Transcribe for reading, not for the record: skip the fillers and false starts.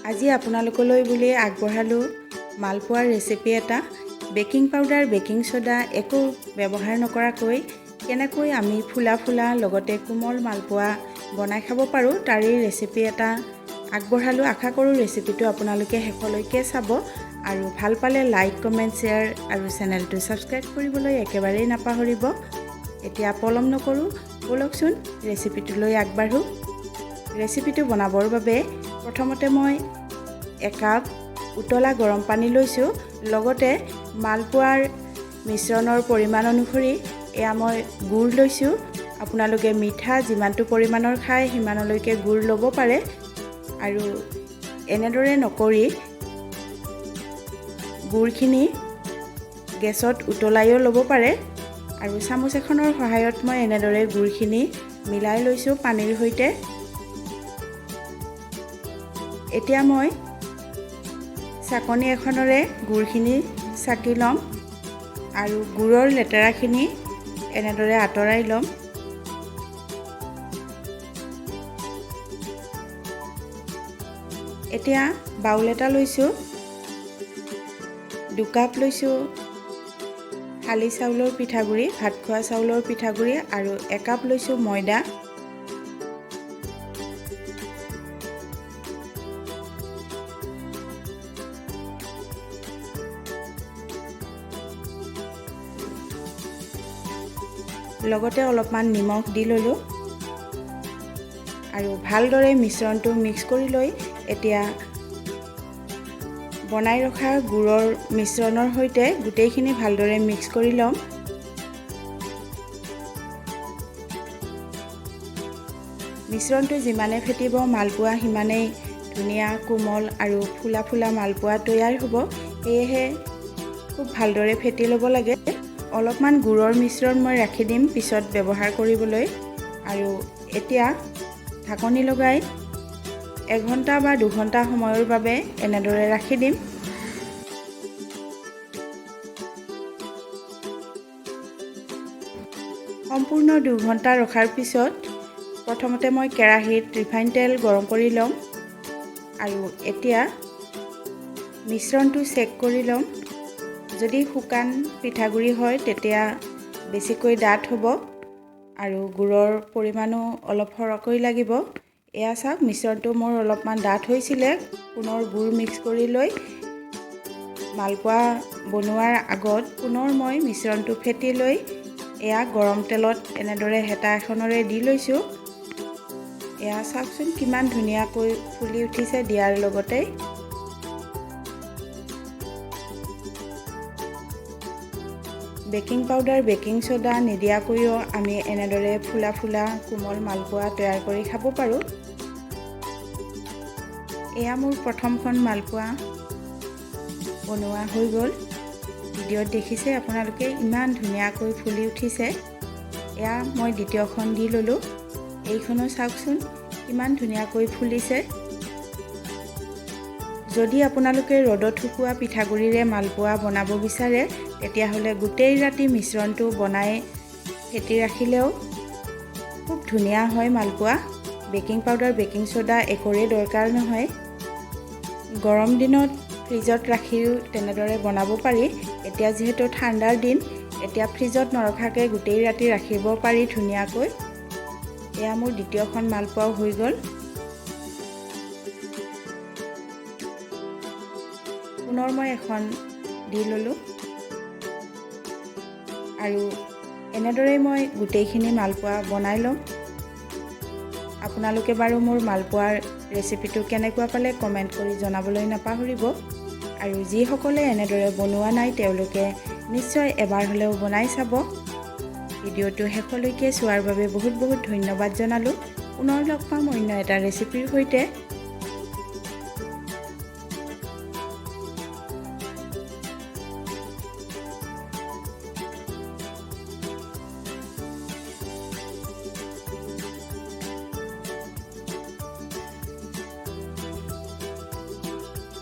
আজি আপোনালোকলৈ বুলি আগবঢ়ালো মালপোৱাৰ ৰেচিপি এটা। বেকিং পাউডাৰ, বেকিং সোডা একো ব্যৱহাৰ নকৰাকৈ কেনেকৈ আমি ফুলা লগতে কোমল মালপোৱা বনাই খাব পাৰোঁ তাৰে ৰেচিপি এটা আগবঢ়ালো। আশা কৰোঁ ৰেচিপিটো আপোনালোকে শেষলৈকে চাব আৰু ভাল পালে লাইক, কমেণ্ট, শ্বেয়াৰ আৰু চেনেলটো ছাবস্ক্ৰাইব কৰিবলৈ একেবাৰেই নাপাহৰিব। এতিয়া পলম নকৰোঁ, বলকচোন ৰেচিপিটোলৈ আগবাঢ়ো। ৰেচিপিটো বনাবৰ বাবে প্ৰথমতে মই একাপ উতলা গৰম পানী লৈছোঁ। লগতে মালপোৱাৰ মিশ্ৰণৰ পৰিমাণ অনুসৰি এয়া মই গুড় লৈছোঁ। আপোনালোকে মিঠা যিমানটো পৰিমাণৰ খায় সিমানলৈকে গুড় ল'ব পাৰে আৰু এনেদৰে নকৰি গুড়খিনি গেছত উতলাইও ল'ব পাৰে আৰু চামুচ এখনৰ সহায়ত মই এনেদৰে গুড়খিনি মিলাই লৈছোঁ পানীৰ সৈতে। এতিয়া মই চাকনি এখনেৰে গুড়খিনি চাকি ল'ম আৰু গুড়ৰ লেতেৰাখিনি এনেদৰে আঁতৰাই ল'ম। এতিয়া বাউল এটা লৈছোঁ, 2 কাপ লৈছোঁ শালি চাউলৰ পিঠাগুড়ি, ভাত খোৱা চাউলৰ পিঠাগুড়ি আৰু 1 কাপ লৈছোঁ ময়দা। লগতে অলপমান নিমখ দি ল'লোঁ আৰু ভালদৰে মিশ্ৰণটো মিক্স কৰি লৈ এতিয়া বনাই ৰখা গুড়ৰ মিশ্ৰণৰ সৈতে গোটেইখিনি ভালদৰে মিক্স কৰি ল'ম। মিশ্ৰণটো যিমানে ফেটিব মালপোৱা সিমানেই ধুনীয়া, কোমল আৰু ফুলা মালপোৱা তৈয়াৰ হ'ব। সেয়েহে খুব ভালদৰে ফেটি ল'ব লাগে। অলপমান গুড়ৰ মিশ্ৰণ মই ৰাখি দিম পিছত ব্যৱহাৰ কৰিবলৈ। আৰু এতিয়া ঢাকনি লগাই 1 ঘণ্টা বা 2 ঘণ্টা সময়ৰ বাবে এনেদৰে ৰাখি দিম। সম্পূৰ্ণ 2 ঘণ্টা ৰখাৰ পিছত প্ৰথমতে মই কেৰাহীত ৰিফাইন তেল গৰম কৰি ল'ম আৰু এতিয়া মিশ্ৰণটো চেক কৰি ল'ম। যদি শুকান পিঠাগুড়ি হয় তেতিয়া বেছিকৈ ডাঠ হ'ব আৰু গুড়ৰ পৰিমাণো অলপ সৰহকৈ লাগিব। এয়া চাওক, মিশ্ৰণটো মোৰ অলপমান ডাঠ হৈছিলে। পুনৰ গুড় মিক্স কৰি লৈ মালপোৱা বনোৱাৰ আগত পুনৰ মই মিশ্ৰণটো ফেটি লৈ এয়া গৰম তেলত এনেদৰে হেতা এখনেৰে দি লৈছোঁ। এয়া চাওকচোন কিমান ধুনীয়াকৈ ফুলি উঠিছে দিয়াৰ লগতে। বেকিং পাউডাৰ, বেকিং সোডা নিদিয়াকৈও আমি এনেদৰে ফুলা কোমল মালপোৱা তৈয়াৰ কৰি খাব পাৰোঁ। এয়া মোৰ প্ৰথমখন মালপোৱা বনোৱা হৈ গ'ল। ভিডিঅ'ত দেখিছে আপোনালোকে ইমান ধুনীয়াকৈ ফুলি উঠিছে। এয়া মই দ্বিতীয়খন দি ল'লোঁ। এইখনো চাওকচোন কিমান ধুনীয়াকৈ ফুলিছে। যদি আপোনালোকে ৰ'দত শুকোৱা পিঠাগুড়িৰে মালপোৱা বনাব বিচাৰে তেতিয়াহ'লে গোটেই ৰাতি মিশ্ৰণটো বনাই ফেটি ৰাখিলেও খুব ধুনীয়া হয় মালপোৱা। বেকিং পাউডাৰ, বেকিং সোডা একোৰে দৰকাৰ নহয়। গৰম দিনত ফ্ৰিজত ৰাখিও তেনেদৰে বনাব পাৰি। এতিয়া যিহেতু ঠাণ্ডাৰ দিন, এতিয়া ফ্ৰিজত নৰখাকৈ গোটেই ৰাতি ৰাখিব পাৰি ধুনীয়াকৈ। এয়া মোৰ দ্বিতীয়খন মালপোৱাও হৈ গ'ল। পুনৰ মই এখন দি ল'লোঁ আৰু এনেদৰেই মই গোটেইখিনি মালপোৱা বনাই ল'ম। আপোনালোকে বাৰু মোৰ মালপোৱাৰ ৰেচিপিটো কেনেকুৱা পালে কমেণ্ট কৰি জনাবলৈ নাপাহৰিব। আৰু যিসকলে এনেদৰে বনোৱা নাই তেওঁলোকে নিশ্চয় এবাৰ হ'লেও বনাই চাব। ভিডিঅ'টো শেষলৈকে চোৱাৰ বাবে বহুত ধন্যবাদ জনালোঁ। পুনৰ লগ পাম অন্য এটা ৰেচিপিৰ সৈতে।